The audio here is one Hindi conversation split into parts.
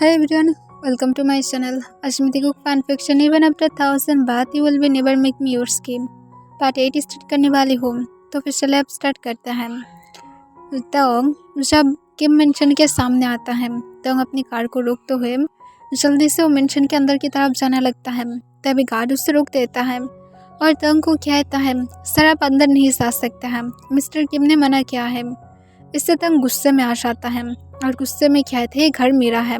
Hi everyone, welcome to my channel. Ashmiti Cook Fan Fiction. Even after 1000 बात you will be never make me your scheme. Part 8 start करने वाली हूँ, तो फिर चले अब स्टार्ट करते हैं। तो जब किम मेंशन के सामने आता है तो अपनी कार को रोकते हुए जल्दी से वो मेंशन के अंदर की तरफ जाने लगता है। तभी गार्ड उससे रोक देता है और तंग को कहता है, सर आप अंदर नहीं जा सकते हैं, मिस्टर किम ने मना किया है। इससे तंग गुस्से में आ जाता है और गुस्से में कहते हैं घर मेरा है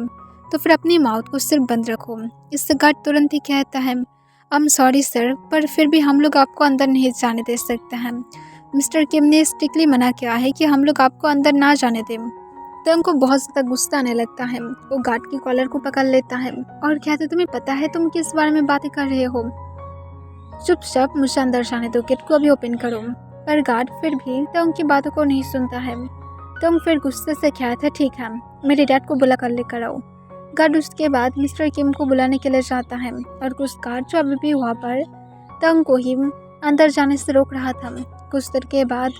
तो फिर अपनी माउथ को सिर्फ बंद रखो। इससे गार्ड तुरंत ही कहता है, आई एम सॉरी सर, पर फिर भी हम लोग आपको अंदर नहीं जाने दे सकते हैं। मिस्टर किम ने स्ट्रिक्टली मना किया है कि हम लोग आपको अंदर ना जाने दें। तो उनको बहुत ज़्यादा गुस्सा आने लगता है। वो गार्ड की कॉलर को पकड़ लेता है और कहते, तुम्हें पता है तुम किस बारे में बातें कर रहे हो, चुपचाप मुझे अंदर जाने दो, गेट को अभी ओपन करो। पर गार्ड फिर भी तंग की बातों को नहीं सुनता है। तंग फिर गुस्से से कहता है, ठीक है मेरे डैड को बुला कर लेकर आओ। गार्ड उसके बाद मिस्टर किम को बुलाने के लिए जाता है और कुछ गार्ड जो अभी भी वहाँ पर तंग को ही अंदर जाने से रोक रहा था। कुछ देर के बाद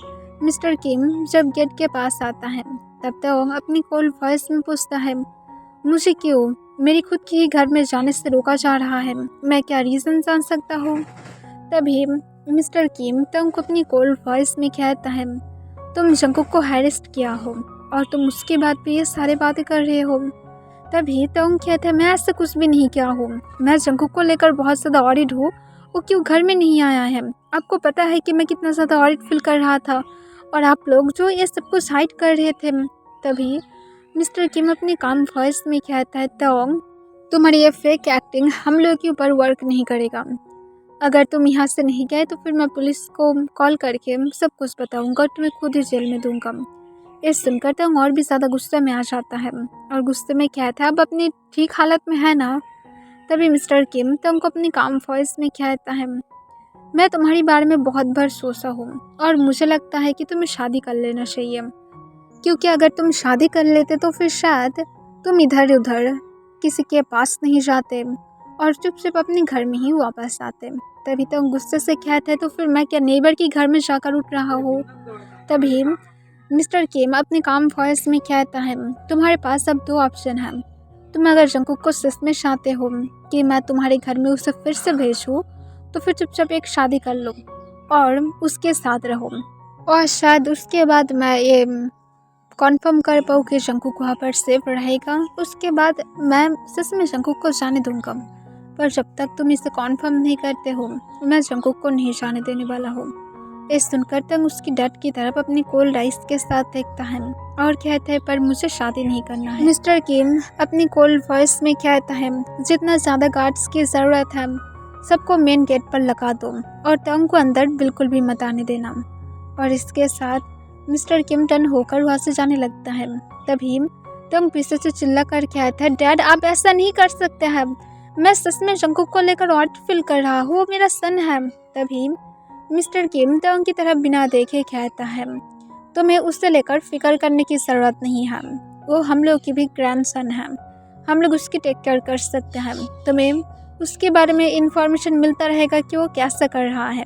मिस्टर किम जब गेट के पास आता है तब तक अपनी कोल्ड वॉइस में पूछता है, मुझे क्यों मेरी खुद की ही घर में जाने से रोका जा रहा है, मैं क्या रीज़न जान सकता हूँ। तभी मिस्टर किम तंग को अपनी कोल्ड वॉइस में कहता है, तुम जंकुक को हैरेस्ट किया हो और तुम उसके बाद भी ये सारे बातें कर रहे हो। तभी तंग कहता है, मैं ऐसा कुछ भी नहीं किया हूँ, मैं जंकुक को लेकर बहुत ज़्यादा ऑरिड हूँ, वो क्यों घर में नहीं आया है। आपको पता है कि मैं कितना ज़्यादा ऑरिड फील कर रहा था और आप लोग जो ये सब कुछ हाइड कर रहे थे। तभी मिस्टर किम अपनी काम वॉइस में कहता है, तंग तुम्हारी ये फेक एक्टिंग हम लोग के ऊपर वर्क नहीं करेगा। अगर तुम यहाँ से नहीं गए तो फिर मैं पुलिस को कॉल करके सब कुछ बताऊँगा और तुम्हें खुद ही जेल में दूँगा। ये सुनकर तंग और भी ज़्यादा गुस्से में आ जाता है और गुस्से में कहता है, अब अपनी ठीक हालत में है ना। तभी मिस्टर किम तंग को अपनी काम वॉइस में कहता है, मैं तुम्हारी बारे में बहुत बार सोचा हूँ और मुझे लगता है कि तुम्हें शादी कर लेना चाहिए, क्योंकि अगर तुम शादी कर लेते तो फिर शायद तुम इधर उधर किसी के पास नहीं जाते और चुपचाप अपने घर में ही वापस आते। तभी तंग गुस्से से कहता है, तो फिर मैं क्या नेबर के घर में जाकर उठ रहा हूँ। तभी मिस्टर किम अपने काम वॉइस में कहता है, तुम्हारे पास अब दो ऑप्शन हैं। तुम अगर जंकुक को सच में चाहते हो कि मैं तुम्हारे घर में उसे फिर से भेजूँ तो फिर चुपचाप एक शादी कर लो और उसके साथ रहो, और शायद उसके बाद मैं ये कॉन्फर्म कर पाऊँ कि जंकुक वहाँ पर सेफ रहेगा, उसके बाद मैं सच में जंकुक को जाने दूंगा। पर जब तक तुम इसे कॉन्फर्म नहीं करते हो मैं जंकुक को नहीं जाने देने वाला हूँ। ये सुनकर तंग उसकी डैड की तरफ अपनी कोल्ड आइस के साथ देखता है और कहता है, पर मुझे शादी नहीं करना है। मिस्टर किम अपनी कोल्ड वॉइस में कहता है, जितना ज़्यादा गार्ड्स की ज़रूरत है सबको मेन गेट पर लगा दो और तंग को अंदर बिल्कुल भी मत आने देना। और इसके साथ मिस्टर किम टर्न होकर वहाँ से जाने लगता है। तभी तंग पीछे से चिल्ला कर कहता है, डैड आप ऐसा नहीं कर सकते हैं, मैं सच में जंकुक को लेकर ऑड फील कर रहा हूँ, वो मेरा सन है। तभी मिस्टर किम तंग की तरफ बिना देखे कहता है, तुम्हें उससे लेकर फिक्र करने की ज़रूरत नहीं है, वो हम लोग की भी ग्रैंड सन है, हम लोग उसकी टेक केयर कर सकते हैं। तुम्हें उसके बारे में इंफॉर्मेशन मिलता रहेगा कि वो कैसा कर रहा है,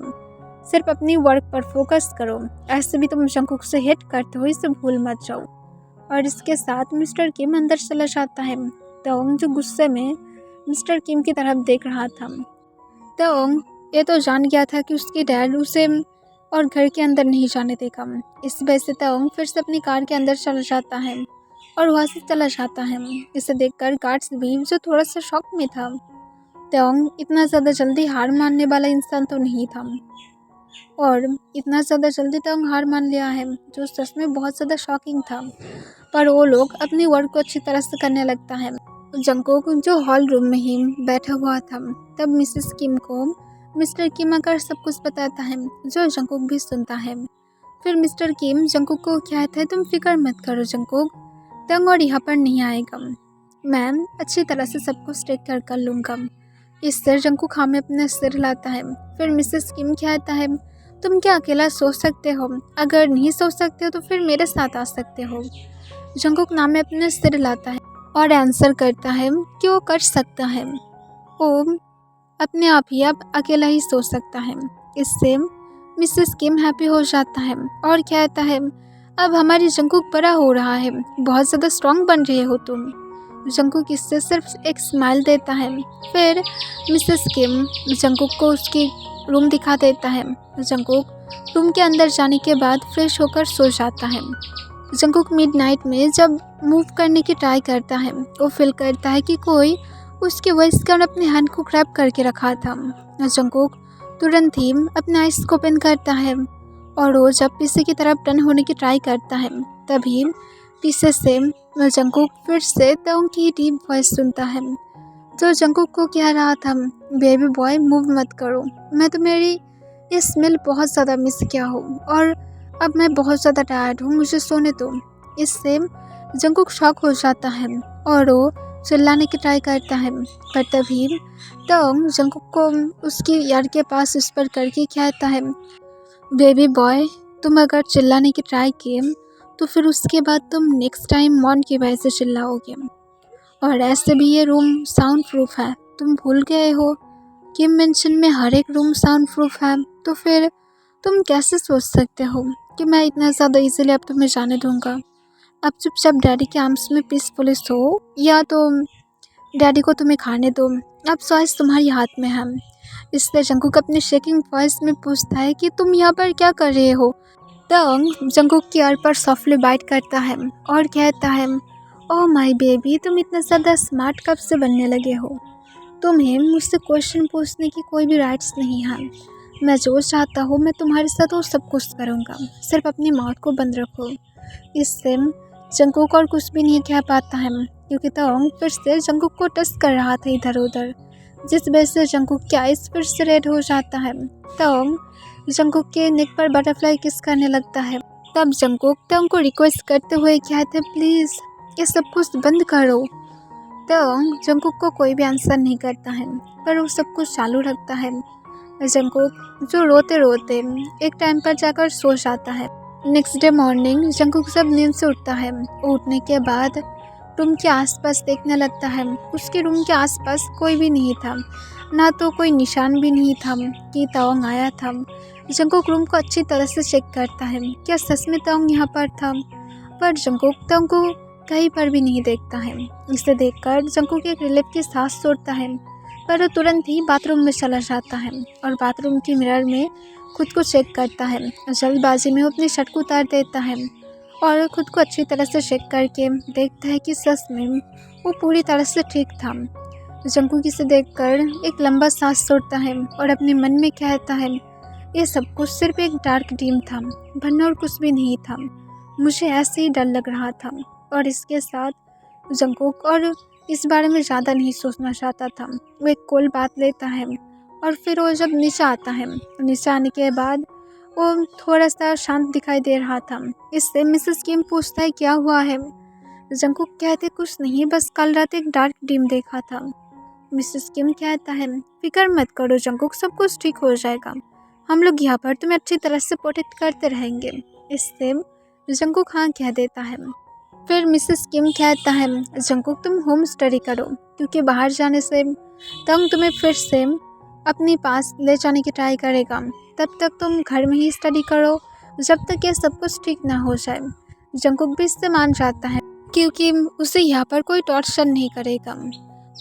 सिर्फ अपनी वर्क पर फोकस करो, ऐसे भी तुम जंकुक से हिट करते हो, इसे भूल मत जाओ। और इसके साथ मिस्टर किम अंदर चला जाता है। तोंग जो गुस्से में मिस्टर किम की तरफ देख रहा था, तोंग ये तो जान गया था कि उसकी डैड उसे और घर के अंदर नहीं जाने देगा। इस वजह से तोंग फिर से अपनी कार के अंदर चला जाता है और वहाँ से चला जाता है। इसे देखकर गार्ड्स भी जो थोड़ा सा शॉक में था। तोंग इतना ज़्यादा जल्दी हार मानने वाला इंसान तो नहीं था और इतना ज़्यादा जल्दी तोंग हार मान लिया है, जो सच में बहुत ज़्यादा शॉकिंग था। पर वो लोग अपनी वर्क को अच्छी तरह से करने लगता है। जंकुक जो हॉल रूम में ही बैठा हुआ था, तब मिसेस किम को मिस्टर किम आकर सब कुछ बताता है, जो जंकुक भी सुनता है। फिर मिस्टर किम जंकुक को कहता है, तुम फिक्र मत करो जंकुक, तंग और यहाँ पर नहीं आएगा, मैं अच्छी तरह से सब कुछ टेक केयर कर लूँगा। इससे जंकुक हाँ में अपने सिर हिलाता है। फिर मिसेस किम कहता है, तुम क्या अकेला सोच सकते हो, अगर नहीं सोच सकते हो तो फिर मेरे साथ आ सकते हो। जंकुक नाम में अपने सिर हिलाता है और आंसर करता है कि वो कर सकता है, वो अपने आप ही अब अकेला ही सो सकता है। इससे मिसेस किम हैप्पी हो जाता है और कहता है, अब हमारी जंकुक बड़ा हो रहा है, बहुत ज़्यादा स्ट्रॉन्ग बन रहे हो तुम। जंकुक इससे सिर्फ एक स्माइल देता है। फिर मिसेस किम जंकुक को उसकी रूम दिखा देता है। जंकुक रूम के अंदर जाने के बाद फ्रेश होकर सो जाता है। जंकुक मिडनाइट में जब मूव करने की ट्राई करता है, वो फील करता है कि कोई उसके वेस्ट के अपने हैंड को ग्रैब करके रखा था। जंकुक तुरंत ही अपने आइज को ओपन करता है और वो जब पीछे की तरफ टर्न होने की ट्राई करता है, तभी पीछे से जंकुक फिर से तोंग की डीप वॉइस सुनता है, जो जंकुक को कह रहा था, बेबी बॉय मूव मत करो, मैं तो मेरी ये स्मेल बहुत ज़्यादा मिस किया हूँ और अब मैं बहुत ज़्यादा टायर्ड हूँ, मुझे सोने दो। इससे जंकुक शॉक हो जाता है और वो चिल्लाने की ट्राई करता है, पर तभी तोंग जंकुक को उसकी यार के पास विस्पर करके कहता है, बेबी बॉय तुम अगर चिल्लाने की ट्राई किए तो फिर उसके बाद तुम नेक्स्ट टाइम मॉन की वजह से चिल्लाओगे, और ऐसे भी ये रूम साउंड प्रूफ है, तुम भूल गए हो कि मेंशन में हर एक रूम साउंड प्रूफ है, तो फिर तुम कैसे सोच सकते हो कि मैं इतना ज़्यादा इजीली अब तुम्हें जाने दूंगा। अब चुपचाप डैडी के आर्म्स में पीसफुली सो, या तो डैडी को तुम्हें खाने दो, अब चॉइस तुम्हारी हाथ में है। इसलिए जंकुक अपने शेकिंग वॉइस में पूछता है कि तुम यहाँ पर क्या कर रहे हो। तंग जंकुक की ईयर पर सॉफ्टली बाइट करता है और कहता है, ओह माय बेबी, तुम इतना ज़्यादा स्मार्ट कब से बनने लगे हो, तुम्हें मुझसे क्वेश्चन पूछने की कोई भी राइट्स नहीं है। मैं जो चाहता हूँ मैं तुम्हारे साथ वो सब कुछ करूँगा, सिर्फ अपनी माउथ को बंद रखो। इससे जंकुक और कुछ भी नहीं कह पाता है, क्योंकि तोंग फिर से जंकुक को टच कर रहा था इधर उधर, जिस वजह से जंकुक की आइज फिर से रेड हो जाता है। तोंग जंकुक के नेक पर बटरफ्लाई किस करने लगता है। तब जंकुक तोंग को रिक्वेस्ट करते हुए कहते, प्लीज़ ये सब कुछ बंद करो। तोंग जंकुक को कोई भी आंसर नहीं करता है, पर वो सब कुछ चालू रखता है। जंकुक जो रोते रोते एक टाइम पर जाकर सो जाता है। नेक्स्ट डे मॉर्निंग जंकुक जब नींद से उठता है, उठने के बाद रूम के आसपास देखने लगता है। उसके रूम के आसपास कोई भी नहीं था, ना तो कोई निशान भी नहीं था कि तोंग आया था। जंकुक रूम को अच्छी तरह से चेक करता है, क्या सच में तोंग यहाँ पर था, पर जंकुक तोंग को कहीं पर भी नहीं देखता है। इसे देखकर जंकुक एक रिलीफ की सांस छोड़ता है, पर वो तुरंत ही बाथरूम में चला जाता है और बाथरूम के मिरर में खुद को चेक करता है। जल्दबाजी में वो अपनी शर्ट को उतार देता है और खुद को अच्छी तरह से चेक करके देखता है कि सच में वो पूरी तरह से ठीक था। जंकुक इसे देखकर एक लंबा सांस छोड़ता है और अपने मन में कहता है, ये सब कुछ सिर्फ एक डार्क ड्रीम था, वरना और कुछ भी नहीं था, मुझे ऐसे ही डर लग रहा था। और इसके साथ जंकुक और इस बारे में ज़्यादा नहीं सोचना चाहता था। वो एक कोल बात लेता है और फिर वो जब नीचे आता है, नीचे आने के बाद वो थोड़ा सा शांत दिखाई दे रहा था। इससे मिसेस किम पूछता है, क्या हुआ है। जंकुक कहते, कुछ नहीं, बस कल रात एक डार्क ड्रीम देखा था। मिसेस किम कहता है, फिक्र मत करो जंकुक, सब कुछ ठीक हो जाएगा, हम लोग यहाँ पर तुम्हें अच्छी तरह से प्रोटेक्ट करते रहेंगे। इससे जंकुक हाँ कह देता है। फिर मिसेस किम कहता है, जंकुक तुम होम स्टडी करो, क्योंकि बाहर जाने से तंग तुम्हें फिर से अपने पास ले जाने की ट्राई करेगा। तब तक तुम घर में ही स्टडी करो, जब तक ये सब कुछ ठीक ना हो जाए। जंकुक भी इससे मान जाता है, क्योंकि उसे यहाँ पर कोई टॉर्चर नहीं करेगा।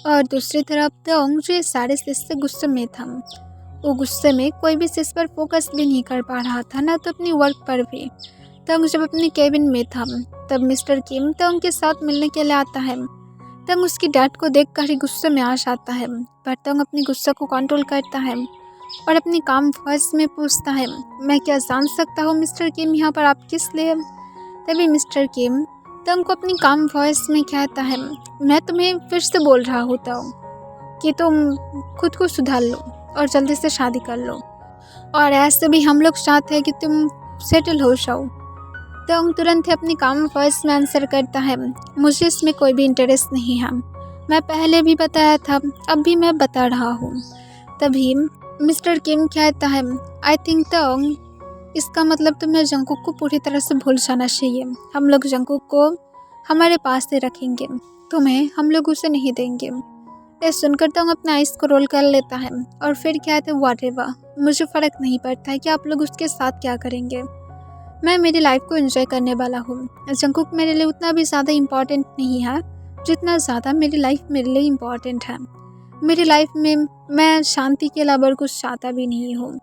और दूसरी तरफ तंग जो ये सारे चीज़ से गुस्से में था, वो गुस्से में कोई भी चीज़ पर फोकस भी नहीं कर पा रहा था, ना तो अपनी वर्क पर भी। तंग जब अपने केबिन में था, तब मिस्टर किम तंग के साथ मिलने के लिए आता है। तंग उसकी डैड को देखकर ही गुस्से में आ जाता है, पर तंग अपनी गुस्से को कंट्रोल करता है और अपनी काम वॉइस में पूछता है, मैं क्या जान सकता हूँ मिस्टर किम यहाँ पर आप किस लिए। तभी मिस्टर किम तंग को अपनी काम वॉइस में कहता है, मैं तुम्हें फिर से बोल रहा होता हूँ कि तुम खुद को सुधार लो और जल्दी से शादी कर लो, और ऐसे भी हम लोग चाहते हैं कि तुम सेटल हो जाओ। तंग तुरंत ही अपनी काम वॉइस में आंसर करता है, मुझे इसमें कोई भी इंटरेस्ट नहीं है, मैं पहले भी बताया था, अब भी मैं बता रहा हूँ। तभी मिस्टर किम कहता है, आई थिंक तंग इसका मतलब तुम्हें जंकुक को पूरी तरह से भूल जाना चाहिए, हम लोग जंकुक को हमारे पास से रखेंगे, तुम्हें हम लोग उसे नहीं देंगे। ये सुनकर तंग अपना आइस को रोल कर लेता है और फिर कहते हैं, व्हाटएवर, मुझे फ़र्क नहीं पड़ता है कि आप लोग उसके साथ क्या करेंगे, मैं मेरी लाइफ को एंजॉय करने वाला हूँ। जंकुक मेरे लिए उतना भी ज़्यादा इम्पॉर्टेंट नहीं है जितना ज़्यादा मेरी लाइफ मेरे लिए इम्पॉर्टेंट है। मेरी लाइफ में मैं शांति के अलावा और कुछ चाहता भी नहीं हूँ।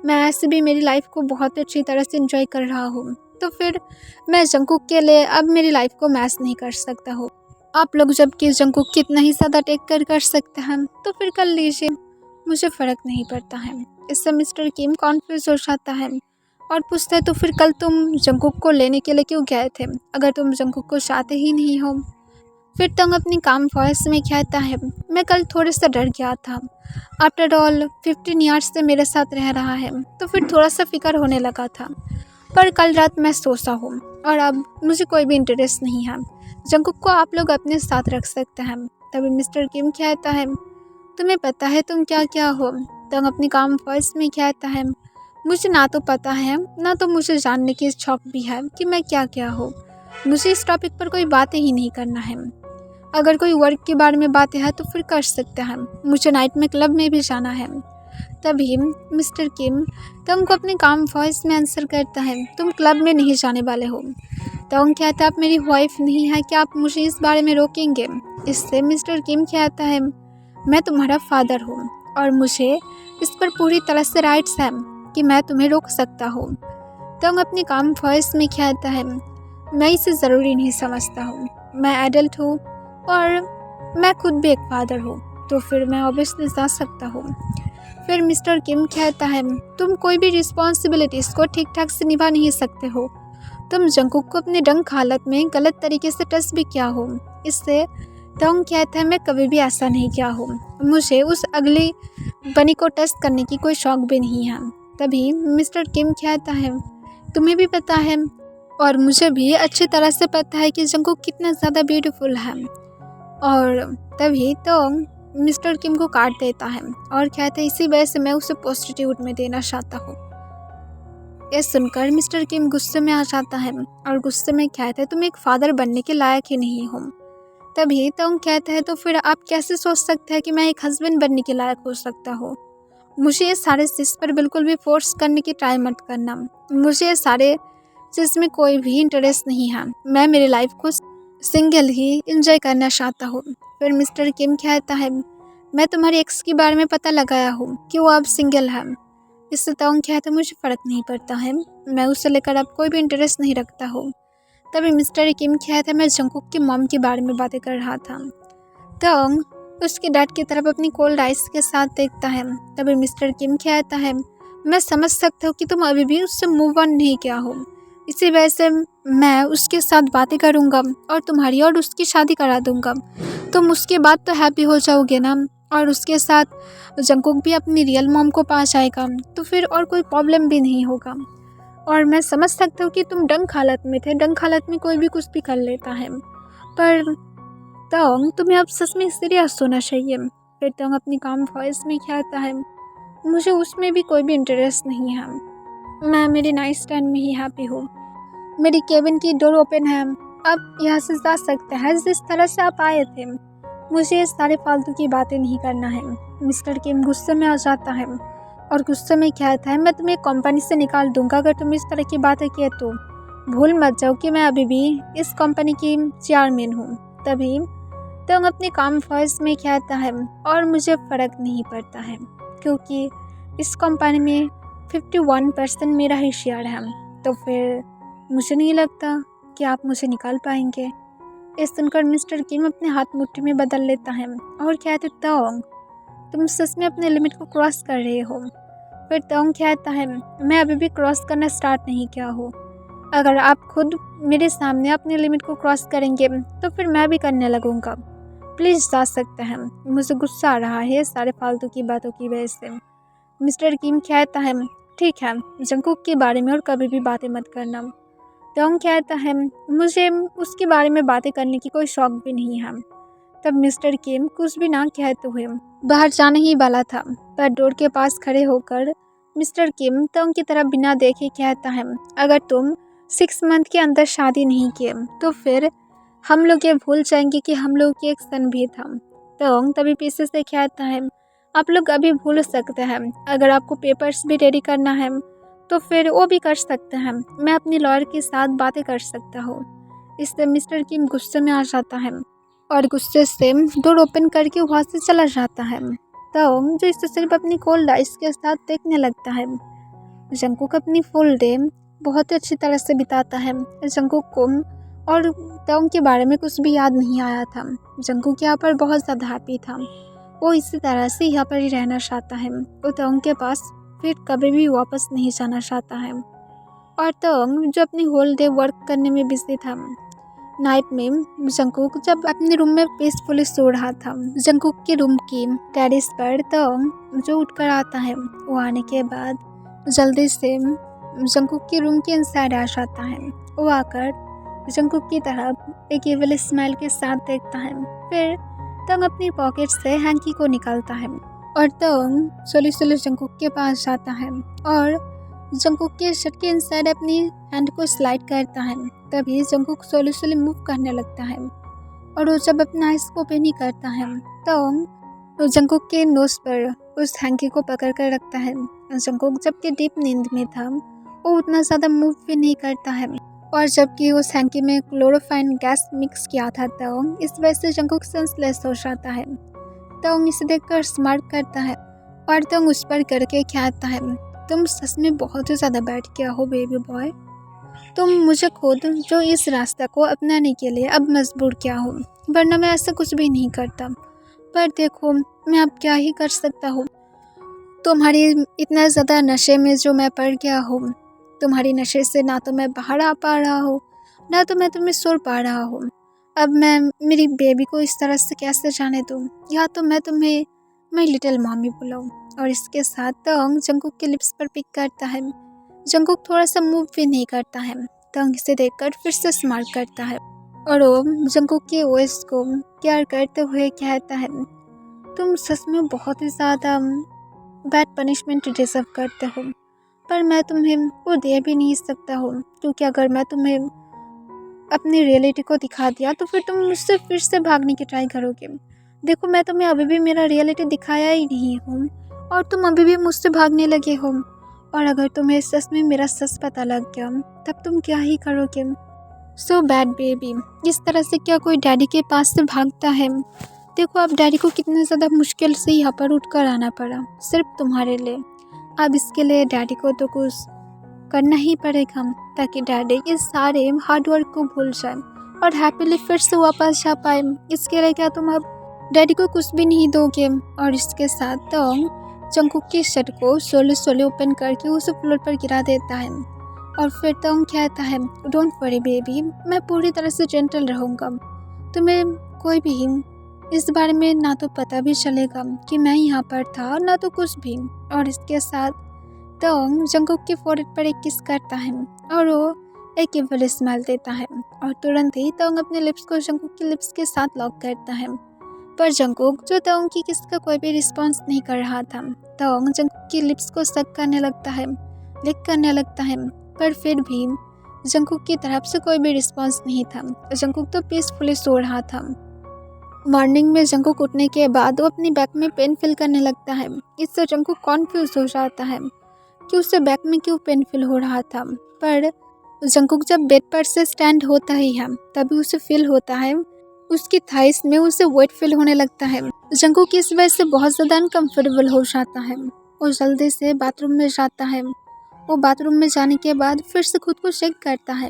मैं ऐसे भी मेरी लाइफ को बहुत अच्छी तरह से एंजॉय कर रहा हूँ, तो फिर मैं जंगकुक के लिए अब मेरी लाइफ को मैच नहीं कर सकता हूँ। आप लोग जबकि जंगकुक कितना ही ज़्यादा टेक कर सकते हैं तो फिर कर लीजिए, मुझे फ़र्क नहीं पड़ता है। इससे मिस्टर किम कॉन्फ्यूज हो जाता है और पूछता है, तो फिर कल तुम जंगकुक को लेने के लिए क्यों गए थे अगर तुम जंगकुक को चाहते ही नहीं हो। फिर तंग अपनी काम वॉइस में कहता है, मैं कल थोड़ा सा डर गया था। आफ्टर ऑल 15 ईयर्स से मेरे साथ रह रहा है तो फिर थोड़ा सा फिक्र होने लगा था, पर कल रात मैं सोचा हूँ और अब मुझे कोई भी इंटरेस्ट नहीं है। जंगकुक को आप लोग अपने साथ रख सकते हैं। तभी मिस्टर किम कहता है, तुम्हें पता है तुम क्या क्या हो। तंग अपनी काम वॉइस में कहता है, मुझे ना तो पता है ना तो मुझे जानने की शौक भी है कि मैं क्या क्या हूँ। मुझे इस टॉपिक पर कोई बातें ही नहीं करना है। अगर कोई वर्क के बारे में बातें हैं तो फिर कर सकते हैं, मुझे नाइट में क्लब में भी जाना है। तभी मिस्टर किम तंग को अपने काम वॉइस में आंसर करता है, तुम क्लब में नहीं जाने वाले हो। तंग कहता है, आप मेरी वाइफ नहीं है, क्या आप मुझे इस बारे में रोकेंगे। इससे मिस्टर किम कहता है, मैं तुम्हारा फादर हूँ और मुझे इस पर पूरी तरह से राइट्स है कि मैं तुम्हें रोक सकता हूँ। तंग अपने काम वॉइस में कहता है, मैं इसे ज़रूरी नहीं समझता हूँ, मैं एडल्ट हूँ और मैं खुद भी एक फादर हूँ, तो फिर मैं ऑब्वियसली जा सकता हूँ। फिर मिस्टर किम कहता है, तुम कोई भी रिस्पॉन्सिबिलिटीज़ को ठीक ठाक से निभा नहीं सकते हो। तुम जंगकुक को अपने डंक हालत में गलत तरीके से टच भी किया हो। इससे तंग कहता है, मैं कभी भी ऐसा नहीं किया हूँ, मुझे उस अगली बनी को टच करने की कोई शौक भी नहीं है। तभी मिस्टर किम कहता है, तुम्हें भी पता है और मुझे भी अच्छी तरह से पता है कि जंगकुक कितना ज़्यादा ब्यूटीफुल है। और तभी तो मिस्टर किम को काट देता है और कहता है, इसी वजह से मैं उसे प्रोस्टिट्यूट में देना चाहता हूँ। यह सुनकर मिस्टर किम गुस्से में आ जाता है और गुस्से में कहता है, तुम एक फादर बनने के लायक ही नहीं हो। तभी तो कहता है, तो फिर आप कैसे सोच सकते हैं कि मैं एक हस्बैंड बनने के लायक हो सकता हूँ। मुझे ये सारे चीज़ पर बिल्कुल भी फोर्स करने की ट्राई मत करना। मुझे ये सारे चीज़ में कोई भी इंटरेस्ट नहीं है। मैं मेरी लाइफ को सिंगल ही इंजॉय करना चाहता हूँ। फिर मिस्टर किम कहता है, मैं तुम्हारी एक्स के बारे में पता लगाया हूँ कि वो अब सिंगल है। इससे तोंग कहता है, मुझे फ़र्क नहीं पड़ता है, मैं उससे लेकर अब कोई भी इंटरेस्ट नहीं रखता हूँ। तभी मिस्टर किम कहता है, मैं जंगकुक की मॉम के बारे में बातें कर रहा था। तोंग उसके डैड की तरफ अपनी कोल्ड आइस के साथ देखता है। तभी मिस्टर किम कहता है, मैं समझ सकता हूँ कि तुम अभी भी उससे मूव ऑन नहीं किया हो, इसी वजह से मैं उसके साथ बातें करूँगा और तुम्हारी और उसकी शादी करा दूँगा। तुम उसके बाद तो हैप्पी हो जाओगे ना, और उसके साथ जंगकुक भी अपनी रियल मॉम को पा जाएगा, तो फिर और कोई प्रॉब्लम भी नहीं होगा। और मैं समझ सकता हूँ कि तुम डंक हालत में थे, डंक हालत में कोई भी कुछ भी कर लेता है, पर तोंग तुम्हें अब सच में सीरियस होना चाहिए। फिर तोंग अपनी काम वॉइस में कहता है, मुझे उसमें भी कोई भी इंटरेस्ट नहीं है, मैं मेरी नाइट स्टैंड में ही हैप्पी हूँ। मेरी केबिन की डोर ओपन है, आप यहाँ से जा सकते हैं जिस तरह से आप आए थे। मुझे इस सारे फालतू की बातें नहीं करना है। मिस्टर किम गुस्से में आ जाता है और गुस्से में कहता है, मैं तुम्हें कंपनी से निकाल दूंगा अगर तुम इस तरह की बातें किए तो। भूल मत जाओ कि मैं अभी भी इस कंपनी की चेयरमैन हूँ। तभी तो अपने काम वॉइस में कहता है, और मुझे फ़र्क नहीं पड़ता है क्योंकि इस कंपनी में 51% मेरा ही शेयर है, तो फिर मुझे नहीं लगता कि आप मुझे निकाल पाएंगे। इस सुनकर मिस्टर किम अपने हाथ मुट्ठी में बदल लेता है और कहते, तोंग तुम सच में अपने लिमिट को क्रॉस कर रहे हो। फिर तोंग कहता है, मैं अभी भी क्रॉस करना स्टार्ट नहीं किया हूँ। अगर आप खुद मेरे सामने अपने लिमिट को क्रॉस करेंगे तो फिर मैं भी करने लगूंगा। प्लीज़ जा सकते हैं, मुझे गुस्सा आ रहा है सारे फालतू की बातों की वजह से। मिस्टर किम कहता है, ठीक है, जंगकुक के बारे में और कभी भी बातें मत करना। तोंग कहता है, मुझे उसके बारे में बातें करने की कोई शौक भी नहीं है। तब मिस्टर किम कुछ भी ना कहते हुए बाहर जाने ही वाला था, पर डोर के पास खड़े होकर मिस्टर किम तोंग की तरफ बिना देखे कहता है, अगर तुम 6 मंथ के अंदर शादी नहीं किए तो फिर हम लोग ये भूल जाएंगे कि हम लोग की एक सन भी था। तोंग तभी पीछे से कहता है, आप लोग अभी भूल सकते हैं, अगर आपको पेपर्स भी रेडी करना है तो फिर वो भी कर सकते हैं, मैं अपनी लॉयर के साथ बातें कर सकता हूँ। इससे मिस्टर किम गुस्से में आ जाता है और गुस्से से डोर ओपन करके वहाँ से चला जाता है। तो जो इसे सिर्फ अपनी कोल्ड आइस के साथ देखने लगता है। जंगकुक अपनी फुल डे बहुत ही अच्छी तरह से बिताता है। जंगकुक को और तोंग के बारे में कुछ भी याद नहीं आया था। जंगकुक यहाँ पर बहुत ज़्यादा हैप्पी था। वो इसी तरह से यहाँ पर ही रहना चाहता है। वो तोंग के पास फिर कभी भी वापस नहीं जाना चाहता है। और तोंग जो अपनी होल डे वर्क करने में बिजी था, नाइट में जंगकुक जब अपने रूम में पीसफुली सो रहा था, जंगकुक के रूम की टेरेस पर तोंग जो उठकर आता है, वो आने के बाद जल्दी से जंगकुक के रूम के इनसाइड आ जाता है। वो आकर जंगकुक की तरफ एक इविल स्माइल के साथ देखता है। फिर तोंग अपनी पॉकेट से हैंकी को निकालता है और तोंग स्लोली स्लोली जंगकुक के पास जाता है और जंगकुक के शर्ट के इनसाइड अपनी हैंड को स्लाइड करता है। तभी जंगकुक स्लोली स्लोली मूव करने लगता है और वो जब अपना आइस को ओपन ही करता है तो जंगकुक के नोज पर उस हैंकी को पकड़ कर रखता है। जंगकुक जबकि डीप नींद में था, वो उतना ज़्यादा मूव भी नहीं करता है और जबकि उस हैंकी में क्लोरोफाइन गैस मिक्स किया था तो इस वजह से जंगकुक सेंसलेस हो जाता है। तोंग इसे देखकर स्मार्ट करता है और तोंग उस पर करके कहता है, तुम सच में बहुत ही ज़्यादा बैठ गया हो बेबी बॉय। तुम मुझे खुद जो इस रास्ता को अपनाने के लिए अब मजबूर किया हो, वरना मैं ऐसा कुछ भी नहीं करता। पर देखो मैं अब क्या ही कर सकता हूँ। तुम्हारी इतना ज़्यादा नशे में जो मैं पड़ गया हूँ, तुम्हारी नशे से ना तो मैं बाहर आ पा रहा हूँ, ना तो मैं तुम्हें सुन पा रहा हूँ। अब मैं मेरी बेबी को इस तरह से कैसे जाने दूँ, या तो मैं तुम्हें मेरी लिटिल मॉमी बुलाऊँ। और इसके साथ तोंग जंगकुक के लिप्स पर पिक करता है। जंगकुक थोड़ा सा मूव भी नहीं करता है। तोंग इसे देखकर फिर से स्मार्ट करता है और वो जंगकुक के ओएस को केयर करते हुए कहता है, तुम सच में बहुत ही ज़्यादा बैड पनिशमेंट डिजर्व करते हो, पर मैं तुम्हें वो दे भी नहीं सकता हूँ, क्योंकि अगर मैं तुम्हें अपनी रियलिटी को दिखा दिया तो फिर तुम मुझसे फिर से भागने की ट्राई करोगे। देखो मैं तुम्हें अभी भी मेरा रियलिटी दिखाया ही नहीं हूँ और तुम अभी भी मुझसे भागने लगे हो। और अगर तुम्हें सच में मेरा सच पता लग गया तब तुम क्या ही करोगे। सो बैड बेबी, इस तरह से क्या कोई डैडी के पास से भागता है। देखो अब डैडी को कितने ज़्यादा मुश्किल से यहाँ पर उठ कर आना पड़ा सिर्फ तुम्हारे लिए। अब इसके लिए डैडी को तो कुछ करना ही पड़ेगा ताकि डैडी इस सारे हार्डवर्क को भूल जाए और हैप्पीली फिर से वापस जा पाए। इसके लिए क्या तुम अब डैडी को कुछ भी नहीं दोगे। और इसके साथ तोंग जंगकुक की शर्ट को स्लोली स्लोली ओपन करके उसे फ्लोर पर गिरा देता है और फिर तोंग कहता है, डोंट वरी बेबी, मैं पूरी तरह से जेंटल रहूँगा। तुम्हें कोई भी इस बारे में ना तो पता भी चलेगा कि मैं यहाँ पर था, ना तो कुछ भी। और इसके साथ तोंग जंगकुक के फोrehead पर एक किस करता है और वो एक इविल स्माइल देता है और तुरंत ही तोंग अपने लिप्स को जंगकुक के लिप्स के साथ लॉक करता है। पर जंगकुक जो तोंग की किस का कोई भी रिस्पॉन्स नहीं कर रहा था, तोंग जंगकुक की लिप्स को सक करने लगता है, लिक करने लगता है, पर फिर भी जंगकुक की तरफ से कोई भी रिस्पॉन्स नहीं था। जंगकुक तो पीसफुली सो रहा था। मॉर्निंग में जंगकुक उठने के बाद वो अपनी बैक में पेन फील करने लगता है। इससे जंगकुक कॉन्फ्यूज हो जाता है कि उससे बैक में क्यों पेन फील हो रहा था। पर जंगकुक जब बेड पर से स्टैंड होता ही है तभी उसे फील होता है उसकी थाइस में उसे वेट फील होने लगता है। जंगकुक इस वजह से बहुत ज़्यादा अनकम्फर्टेबल हो जाता है। वो जल्दी से बाथरूम में जाता है। वो बाथरूम में जाने के बाद फिर से खुद को चेक करता है।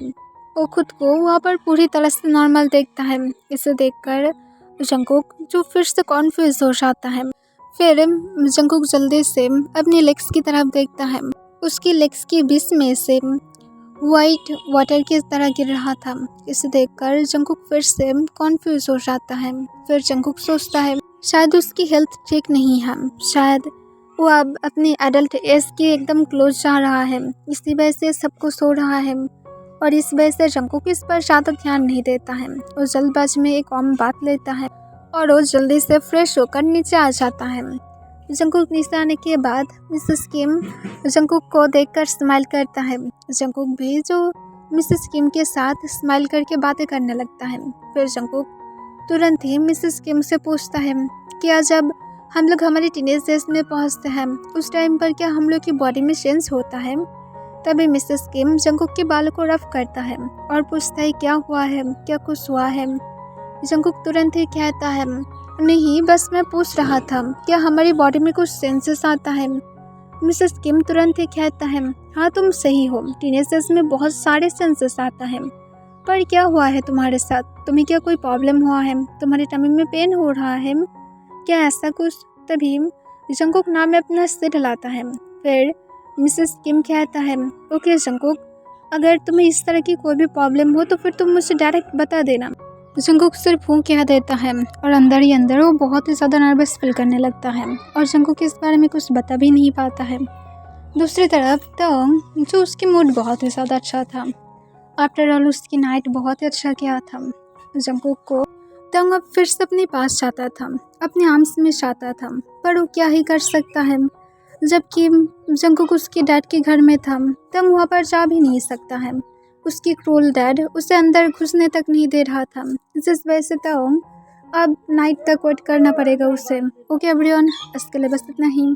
वो खुद को वहाँ पर पूरी तरह से नॉर्मल देखता है। इसे देखकर जंगकुक जो फिर से कॉन्फ्यूज हो जाता है। फिर जंगकुक जल्दी से अपनी लेग्स की तरफ देखता है। उसकी लेग्स के बीच में से वाइट वाटर की तरह गिर रहा था। इसे देखकर जंगकुक फिर से कॉन्फ्यूज हो जाता है। फिर जंगकुक सोचता है शायद उसकी हेल्थ ठीक नहीं है, शायद वो अब अपनी एडल्ट एज के एकदम क्लोज जा रहा है, इसी वजह से सब कुछ हो रहा है। और इस वजह से जंगकुक इस पर ज़्यादा ध्यान नहीं देता है। वो जल्दबाजी में एक आम बात लेता है और वो जल्दी से फ्रेश होकर नीचे आ जाता है। जंगकुक नीचे आने के बाद मिसेस किम जंगकुक को देखकर स्माइल करता है। जंगकुक भी जो मिसेस किम के साथ स्माइल करके बातें करने लगता है। फिर जंगकुक तुरंत ही मिसेस किम से पूछता है कि जब हम लोग हमारी टीनेज एज में पहुंचते हैं उस टाइम पर क्या हम लोग की बॉडी में चेंज होता है। तभी मिसेस किम जंगकुक के बालों को रफ करता है और पूछता है क्या हुआ है, क्या कुछ हुआ है। जंगकुक तुरंत ही कहता है, नहीं बस मैं पूछ रहा था क्या हमारी बॉडी में कुछ सेंसेस आता है। मिसेस किम तुरंत ही कहता है, हाँ तुम सही हो, टीनेजर्स में बहुत सारे सेंसेस आता है। पर क्या हुआ है तुम्हारे साथ? तुम्हें क्या कोई प्रॉब्लम हुआ है? तुम्हारे टमी में पेन हो रहा है क्या, ऐसा कुछ? तभी जंगकुक नाम में अपना सिर हिलाता है। फिर मिसेस किम कहता है, ओके जंगकुक, अगर तुम्हें इस तरह की कोई भी प्रॉब्लम हो तो फिर तुम मुझे डायरेक्ट बता देना। जंगकुक सिर्फ फूंक कह देता है और अंदर ही अंदर वो बहुत ही ज़्यादा नर्वस फील करने लगता है और जंगकुक इस बारे में कुछ बता भी नहीं पाता है। दूसरी तरफ तंग, जो उसकी मूड बहुत ही ज़्यादा अच्छा था, आफ्टर ऑल उसकी नाइट बहुत ही अच्छा किया था। जंगकुक को तंग अब फिर से अपने पास चाहता था, अपने आर्म्स में चाहता था, पर वो क्या ही कर सकता है। जबकि जंगकुक उसके डैड के घर में था, तंग वहाँ पर जा भी नहीं सकता है। उसकी क्रूल डैड उसे अंदर घुसने तक नहीं दे रहा था, जिस वजह से तंग अब नाइट तक वेट करना पड़ेगा उसे। ओके एवरीवन, इसके लिए बस इतना ही।